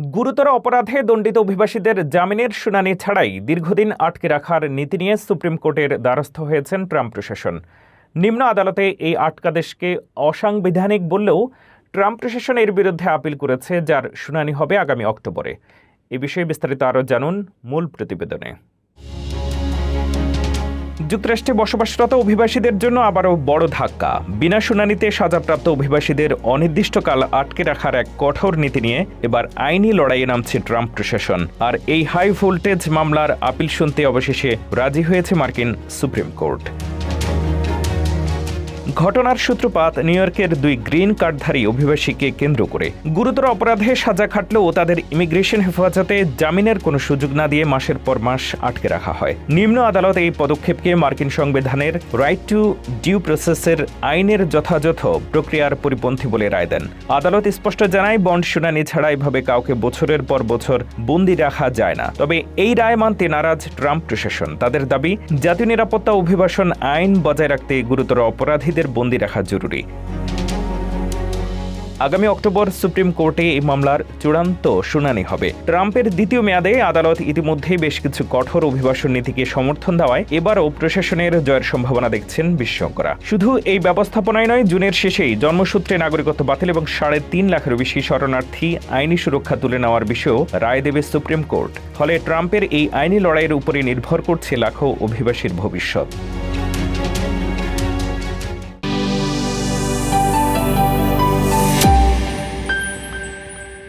গুরুতর অপরাধে দণ্ডিত অভিবাসীদের জামিনের শুনানি ছাড়াই দীর্ঘদিন আটকে রাখার নীতি নিয়ে সুপ্রিম কোর্টের দ্বারস্থ হয়েছেন ট্রাম্প প্রশাসন। নিম্ন আদালতে এই আটকাদেশকে অসাংবিধানিক বললেও ট্রাম্প প্রশাসন এর বিরুদ্ধে আপিল করেছে, যার শুনানি হবে আগামী অক্টোবরে। এ বিষয়ে বিস্তারিত আরও জানুন মূল প্রতিবেদনে। যুক্তরাষ্ট্রে বসবাসরত অভিবাসীদের জন্য আবারও বড় ধাক্কা। বিনা শুনানিতে সাজাপ্রাপ্ত অভিবাসীদের অনির্দিষ্টকাল আটকে রাখার এক কঠোর নীতি নিয়ে এবার আইনি লড়াইয়ে নামছে ট্রাম্প প্রশাসন। আর এই হাই ভোল্টেজ মামলার আপিল শুনতে অবশেষে রাজি হয়েছে মার্কিন সুপ্রিম কোর্ট। ঘটনার সূত্রপাত নিউ ইয়র্কের দুই গ্রিন কার্ডধারী অভিবাসীকে কেন্দ্র করে। গুরুতর অপরাধে সাজা খাটলেও তাদের ইমিগ্রেশন হেফাজতে জামিনের কোনো সুযোগ না দিয়ে মাসের পর মাস আটকে রাখা হয়। নিম্ন আদালত এই পদক্ষেপকে মার্কিন সংবিধানের রাইট টু ডিউ প্রসেসের আইনের যথাযথ প্রক্রিয়ার পরিপন্থী বলে রায় দেন। আদালত স্পষ্ট জানায়, বন্ড শুনানি ছাড়া এভাবে কাউকে বছরের পর বছর বন্দী রাখা যায় না। তবে এই রায় মানতে নারাজ ট্রাম্প প্রশাসন। তাদের দাবি, জাতীয় নিরাপত্তা অভিবাসন আইন বজায় রাখতে গুরুতর অপরাধীদের বন্দী রাখা জরুরি। আগামী অক্টোবর সুপ্রিম কোর্টে এই মামলার চূড়ান্ত শুনানি হবে। ট্রাম্পের দ্বিতীয় মেয়াদে আদালত ইতিমধ্যেই বেশ কিছু কঠোর অভিবাসন নীতিকে সমর্থন দেওয়ায় এবারও প্রশাসনের জয়ের সম্ভাবনা দেখছেন বিশেষজ্ঞরা। শুধু এই ব্যবস্থাপনায় নয়, জুনের শেষেই জন্মসূত্রে নাগরিকত্ব বাতিল এবং 3.5 লাখেরও বেশি শরণার্থী আইনি সুরক্ষা তুলে নেওয়ার বিষয়েও রায় দেবে সুপ্রিম কোর্ট। ফলে ট্রাম্পের এই আইনি লড়াইয়ের উপরে নির্ভর করছে লাখো অভিবাসীর ভবিষ্যৎ।